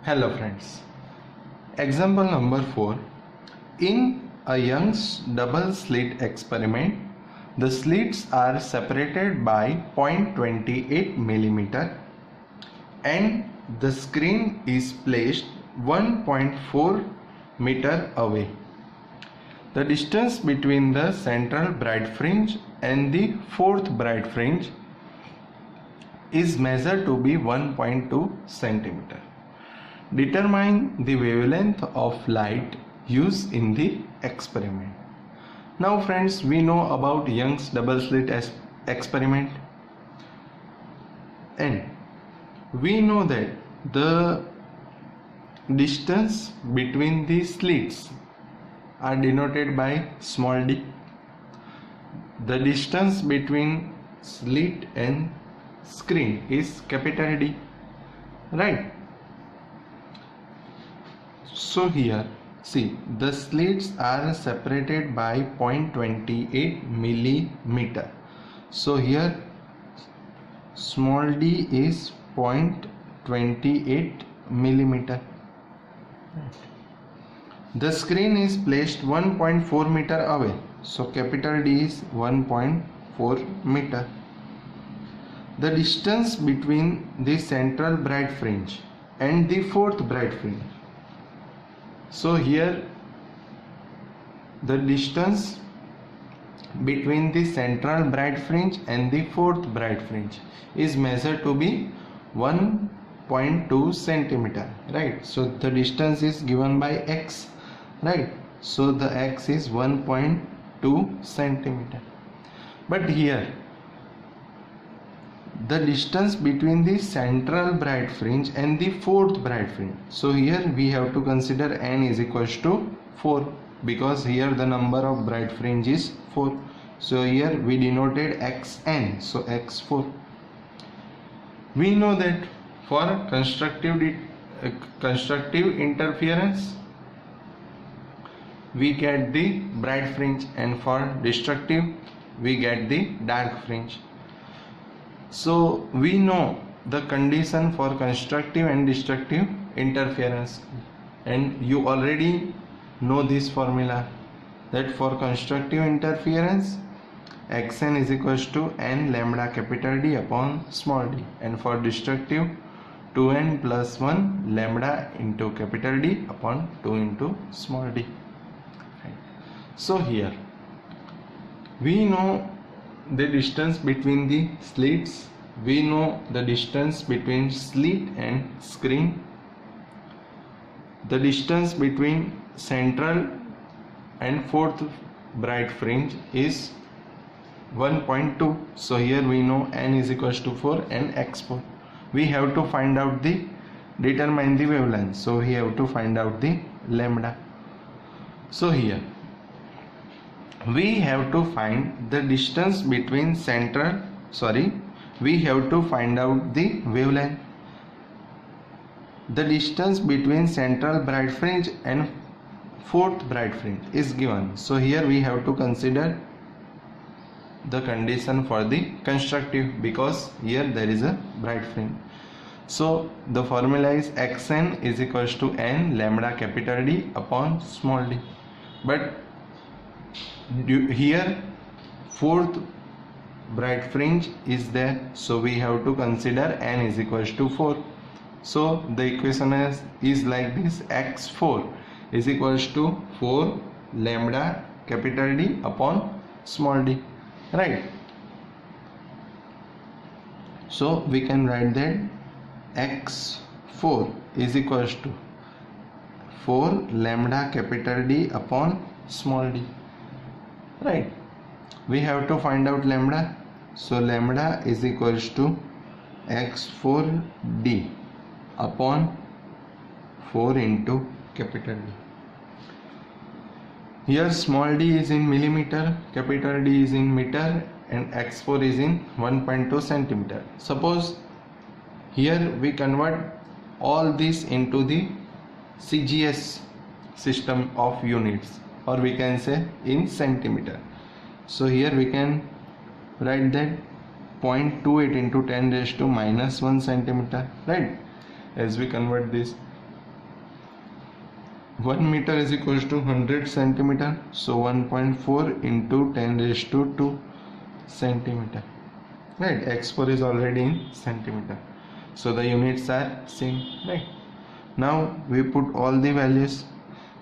Hello friends. Example number 4. In a Young's double slit experiment, the slits are separated by 0.28 mm and the screen is placed 1.4 meter away. The distance between the central bright fringe and the fourth bright fringe is measured to be 1.2 centimeter. Determine the wavelength of light used in the experiment. Now friends, we know about Young's double slit experiment, and we know that the distance between the slits are denoted by small d. The distance between slit and screen is capital D, right? So here see, the slits are separated by 0.28 millimeter. So here small d is 0.28 millimeter. The screen is placed 1.4 meter away. So capital D is 1.4 meter. The distance between the central bright fringe and the fourth bright fringe. So here the distance between the central bright fringe and the fourth bright fringe is measured to be 1.2 centimeter, right? So the distance is given by x, right? So the x is 1.2 centimeter. But here the distance between the central bright fringe and the fourth bright fringe, so here we have to consider n is equals to 4, because here the number of bright fringe is 4. So here we denoted xn, so x4. We know that for constructive interference we get the bright fringe, and for destructive we get the dark fringe. So we know the condition for constructive and destructive interference, and you already know this formula, that for constructive interference xn is equals to n lambda capital D upon small d, and for destructive 2n plus 1 lambda into capital D upon 2 into small d. So here we know the distance between the slits, we know the distance between slit and screen, the distance between central and fourth bright fringe is 1.2. so here we know n is equals to 4 and x4. We have to find out determine the wavelength, so we have to find out the lambda. So here we have to find the distance between we have to find out the wavelength. The distance between central bright fringe and fourth bright fringe is given, so here we have to consider the condition for the constructive, because here there is a bright fringe. So the formula is xn is equals to n lambda capital D upon small d, but here fourth bright fringe is there, so we have to consider n is equals to 4. So the equation is like this: x4 is equals to 4 lambda capital D upon small d, right? So we can write that x4 is equals to 4 lambda capital D upon small d, right? We have to find out lambda, so lambda is equals to x4d upon 4 into capital D. Here small d is in millimeter, capital D is in meter, and x4 is in 1.2 centimeter. Suppose here we convert all this into the CGS system of units, or we can say in centimeter. So here we can write that 0.28 into 10 raised to minus 1 centimeter, right? As we convert this, 1 meter is equals to 100 centimeter, so 1.4 into 10 raised to 2 centimeter, right? x4 is already in centimeter, so the units are same, right? Now we put all the values.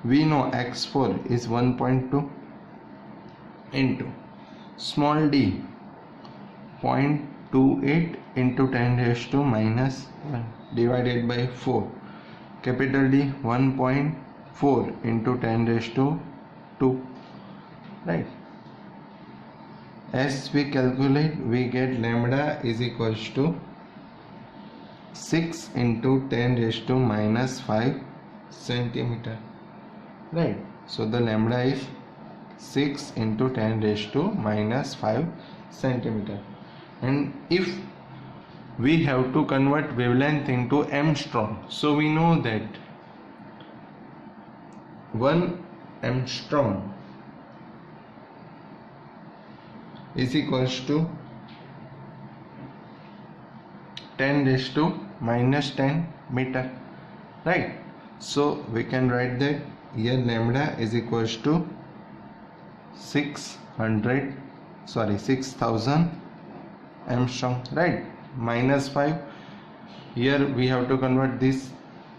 We know x4 is 1.2 into small d 0.28 into 10 raised to minus 1 divided by 4, capital D 1.4 into 10 raised to 2, right? As we calculate, we get lambda is equals to 6 into 10 raised to minus 5 centimeter, right? So the lambda is 6 into 10 raised to minus 5 centimeter. And if we have to convert wavelength into Armstrong, so we know that 1 Armstrong is equals to 10 raised to minus 10 meter, right? So we can write that here lambda is equals to 6000 Armstrong, right? Minus 5, here we have to convert this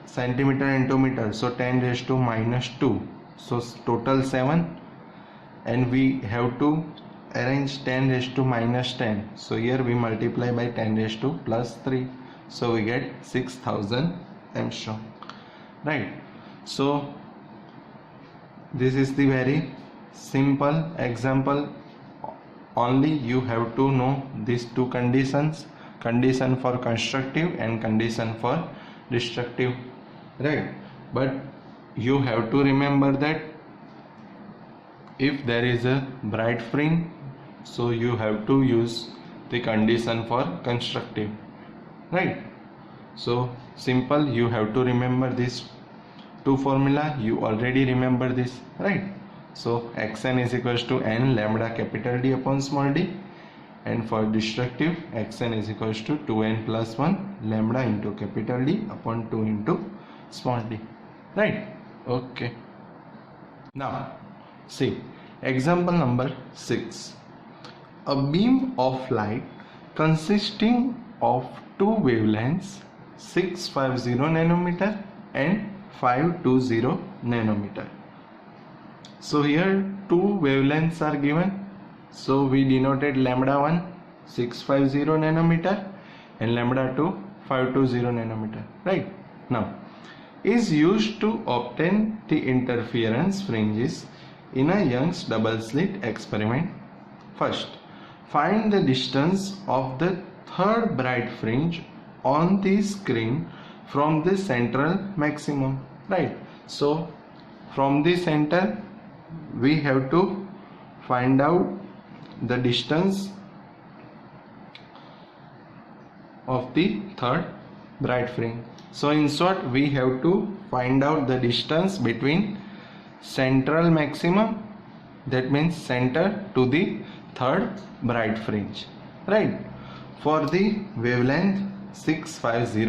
centimeter into meter, so 10 raised to minus 2, so total 7, and we have to arrange 10 raised to minus 10, so here we multiply by 10 raised to plus 3, so we get 6000 Armstrong, right? So this is the very simple example. Only you have to know these two conditions, condition for constructive and condition for destructive, right? But you have to remember that if there is a bright fringe, so you have to use the condition for constructive, right? So simple, you have to remember these two formula. You already remember this, right? So xn is equals to n lambda capital D upon small d, and for destructive xn is equals to 2n plus 1 lambda into capital D upon 2 into small d, right? Okay, now see example number 6. A beam of light consisting of two wavelengths 650 nanometer and 520 nanometer. So here two wavelengths are given, so we denoted lambda 1 650 nanometer and lambda 2 520 nanometer, right? Now is used to obtain the interference fringes in a Young's double slit experiment. First, find the distance of the third bright fringe on the screen from the central maximum, right? So from the center we have to find out the distance of the third bright fringe. So in short, we have to find out the distance between central maximum, that means center, to the third bright fringe, right? For the wavelength 650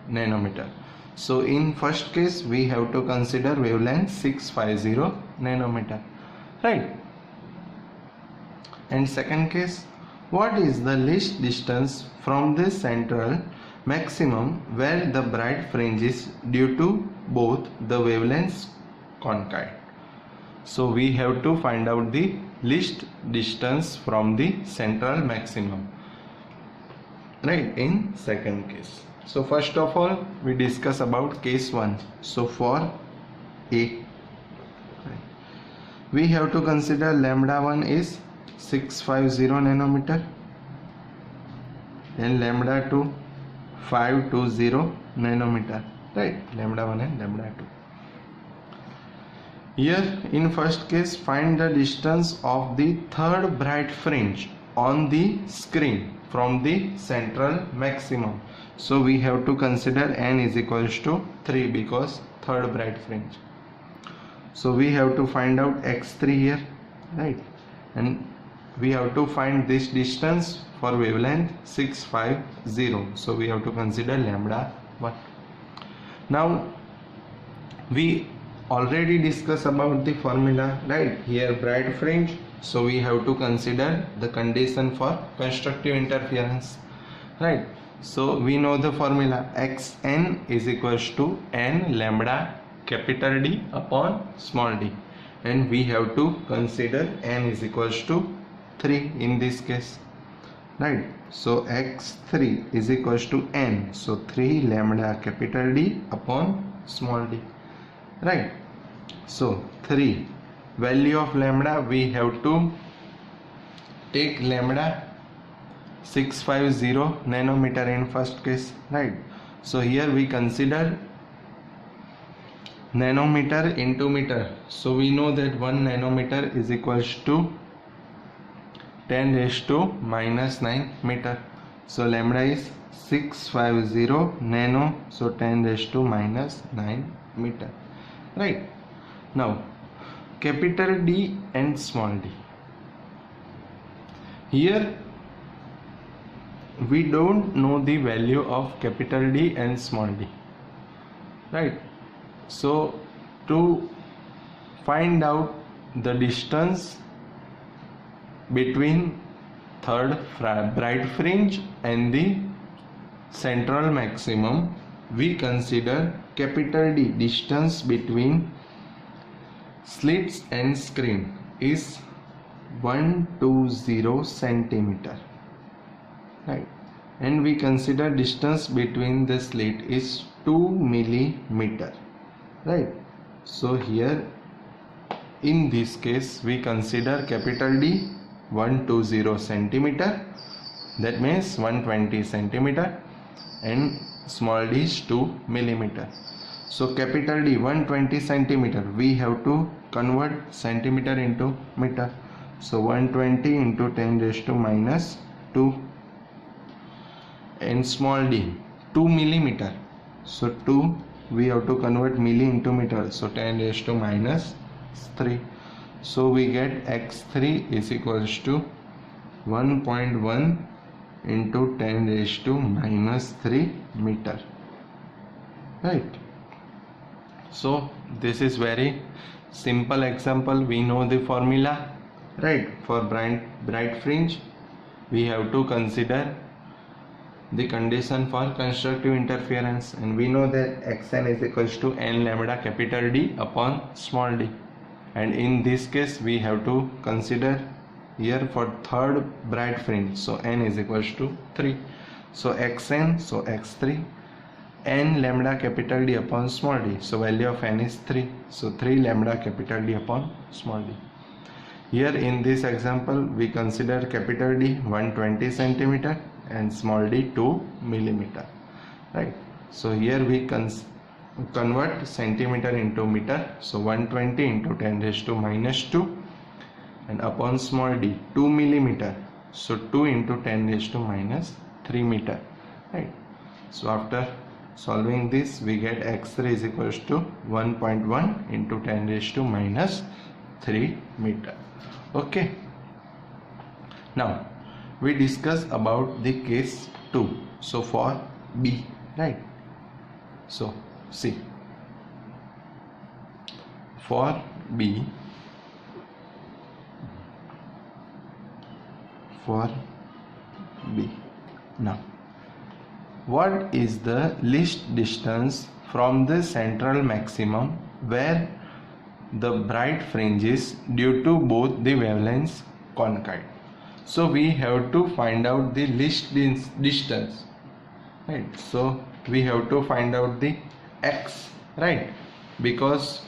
nanometer. So in first case we have to consider wavelength 650 nanometer, right? And second case, what is the least distance from the central maximum where the bright fringe is due to both the wavelengths concave? So we have to find out the least distance from the central maximum, right, in second case. So first of all we discuss about case 1. So for A, we have to consider lambda 1 is 650 nanometer and lambda 2 520 nanometer, right? Lambda 1 and lambda 2. Here in first case, find the distance of the third bright fringe on the screen from the central maximum. So we have to consider n is equals to 3 because third bright fringe. So we have to find out x3 here, right? And we have to find this distance for wavelength 650. So we have to consider lambda 1. Now we already discussed about the formula, right? Here bright fringe, so we have to consider the condition for constructive interference, right? So we know the formula, xn is equals to n lambda capital D upon small d, and we have to consider n is equals to 3 in this case, right? So x3 is equals to n, so 3 lambda capital D upon small d, right? So 3 value of lambda, we have to take lambda 650 nanometer in first case, right? So here we consider nanometer into meter, so we know that 1 nanometer is equals to 10 raised to minus 9 meter. So lambda is 650 nano, so 10 raised to minus 9 meter, right? Now capital D and small d, here we don't know the value of capital D and small d, right? So to find out the distance between third bright fringe and the central maximum, we consider capital D, distance between slits and screen is 120 centimeter, right? And we consider distance between the slit is 2 millimeter, right? So here in this case we consider capital D 120 centimeter, that means 120 centimeter, and small d is 2 millimeter. So capital D 120 centimeter, we have to convert centimeter into meter, so 120 into 10 raised to minus 2, and small d 2 millimeter, so 2 we have to convert milli into meter, so 10 raised to minus 3. So we get x3 is equals to 1.1 into 10 raised to minus 3 meter, right? So this is very simple example. We know the formula, right? For bright fringe, we have to consider the condition for constructive interference, and we know that xn is equals to n lambda capital D upon small d, and in this case we have to consider here for third bright fringe, so n is equals to 3, so xn, so x3, n lambda capital D upon small d, so value of n is 3, so 3 lambda capital D upon small d. Here in this example we consider capital D 120 centimeter and small d 2 millimeter, right? So here we convert centimeter into meter, so 120 into 10 raised to minus 2, and upon small d 2 millimeter, so 2 into 10 raised to minus 3 meter, right? So after solving this we get x3 is equals to 1.1 into 10 raised to minus 3 meter. Okay, now we discuss about the case 2, so for B, right? So see, for B, now what is the least distance from the central maximum where the bright fringe is due to both the wavelengths concave? So we have to find out the least distance, right? So we have to find out the x, right? Because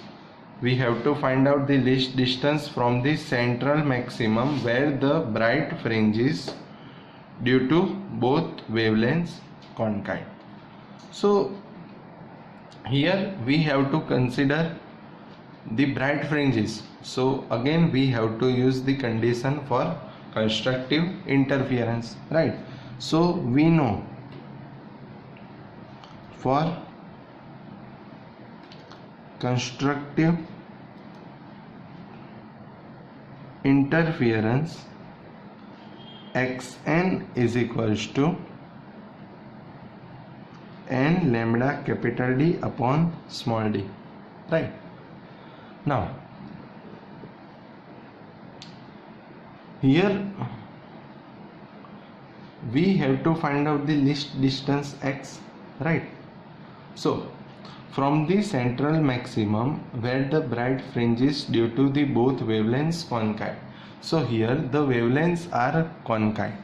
we have to find out the least distance from the central maximum where the bright fringe is due to both wavelengths concave. So here we have to consider the bright fringes, so again we have to use the condition for constructive interference, right? So we know for constructive interference xn is equals to n lambda capital D upon small d, right? Now here we have to find out the least distance x, right? So from the central maximum where the bright fringe is due to the both wavelengths concave. So here the wavelengths are concave.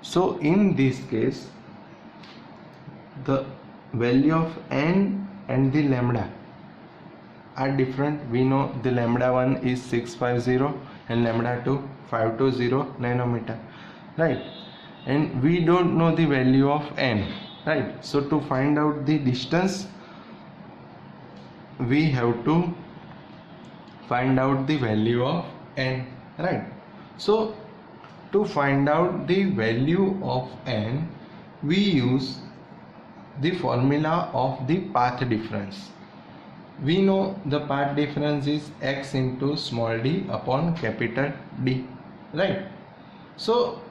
So in this case the value of n and the lambda are different. We know the lambda 1 is 650 and lambda 2 520 nanometer, right? And we don't know the value of n, right? So to find out the distance we have to find out the value of n, right? So to find out the value of n we use the formula of the path difference. We know the path difference is x into small d upon capital D, right? So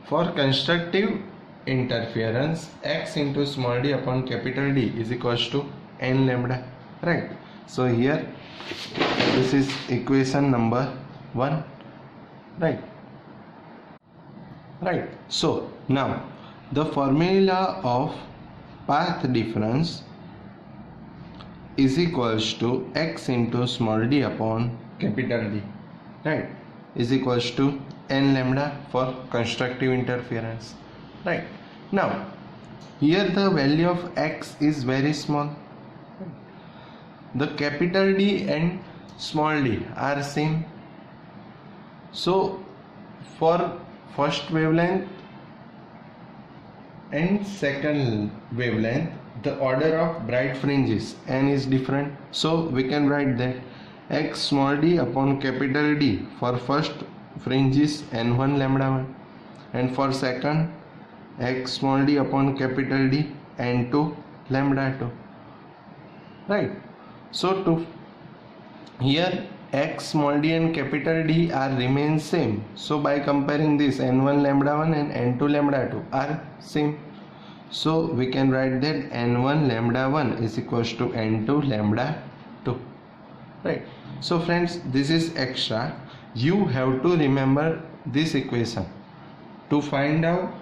for constructive interference, x into small d upon capital D is equals to n lambda, right? So here this is equation number 1, right? Right. So now the formula of path difference is equals to x into small d upon capital D, right, is equals to n lambda for constructive interference, right? Now here the value of x is very small. The capital D and small d are same. So for first wavelength and second wavelength the order of bright fringes n is different. So we can write that x small d upon capital D for first fringe is n1 lambda 1 and for second x small d upon capital D n2 lambda 2, right? So to here x small d and capital D are remain same. So by comparing this n1 lambda 1 and n2 lambda 2 are same. So we can write that n1 lambda 1 is equals to n2 lambda 2, right? So friends, this is extra. You have to remember this equation to find out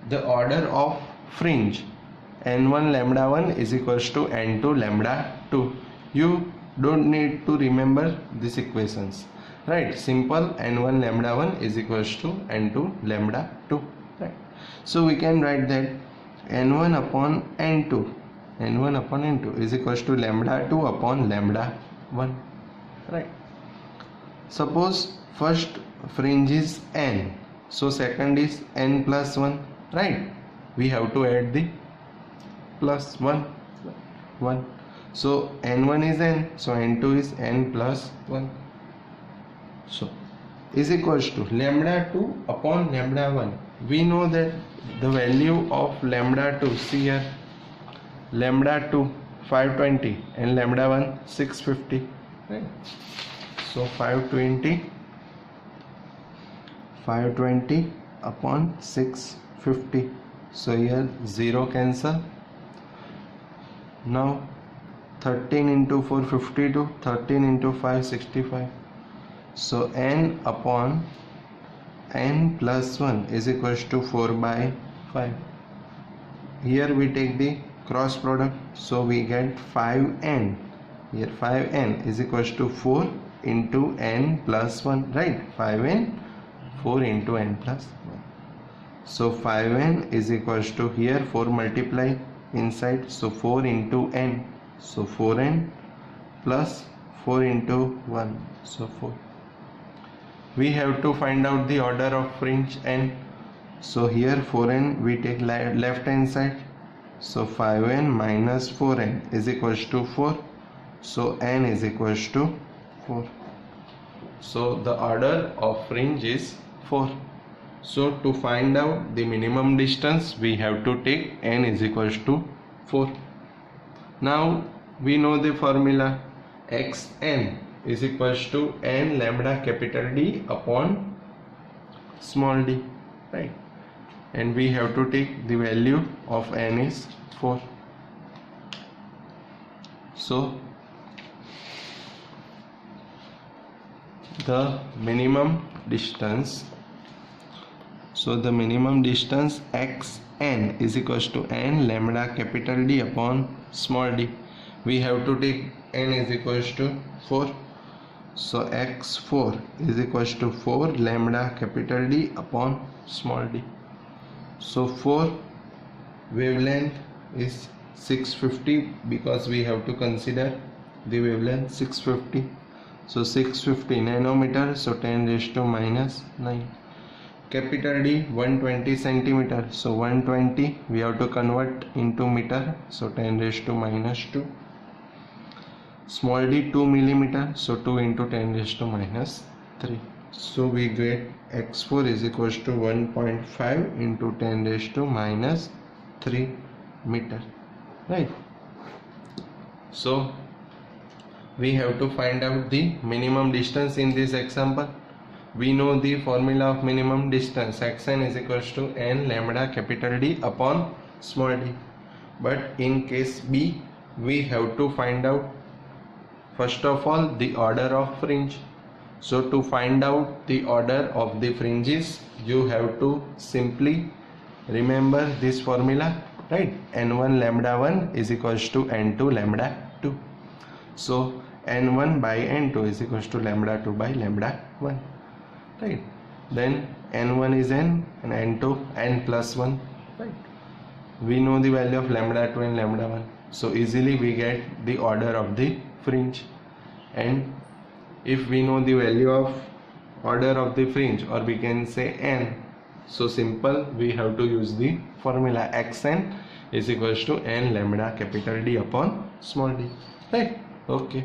the order of fringe. n1 lambda 1 is equals to n2 lambda 2. You don't need to remember these equations, right? Simple, n1 lambda 1 is equals to n2 lambda 2, right? So we can write that n1 upon n2 is equals to lambda 2 upon lambda 1, right? Suppose first fringe is n, so second is n plus 1, right? We have to add the plus 1. So n1 is n, so n2 is n plus 1. So is equals to lambda 2 upon lambda 1. We know that the value of lambda 2, see here, lambda 2 520 and lambda 1 650, right? So 520 upon 650. So here 0 cancel. Now 13 into 4 52, 13 into 5 65. So n upon n plus 1 is equals to 4 by 5. Here we take the cross product, so we get 5n. Here 5n is equals to 4 into n plus 1, right? 5n, 4 into n plus 1. So 5n is equals to, here 4 multiply inside, so 4 into n, so 4n plus 4 into 1, so 4. We have to find out the order of fringe n. So here 4n we take left hand side, so 5n minus 4n is equals to 4, so n is equals to 4. So the order of fringe is 4. So to find out the minimum distance we have to take n is equals to 4. Now we know the formula, xn is equals to n lambda capital D upon small d, right? And we have to take the value of n is 4. So the minimum distance. So the minimum distance xn is equals to n lambda capital D upon small d. We have to take n is equals to 4. So x4 is equals to 4 lambda capital D upon small d. So 4 wavelength is 650 because we have to consider the wavelength 650. So 650 nanometer, so 10 raised to minus 9. Capital D 120 centimeter, so 120 we have to convert into meter, so 10 raised to minus 2. Small d 2 millimeter, so 2 into 10 raised to minus 3. So we get x4 is equals to 1.5 into 10 raised to minus 3 meter, right? So we have to find out the minimum distance in this example. We know the formula of minimum distance, xn is equals to n lambda capital D upon small d. But in case B, we have to find out first of all the order of fringe. So to find out the order of the fringes, you have to simply remember this formula, right? n1 lambda 1 is equals to n2 lambda 2. So n1 by n2 is equals to lambda 2 by lambda 1, right? Then n1 is n and n2 n plus 1, right? We know the value of lambda 2 and lambda 1, so easily we get the order of the fringe. And if we know the value of order of the fringe, or we can say n, so simple, we have to use the formula xn is equals to n lambda capital D upon small d, right? Okay.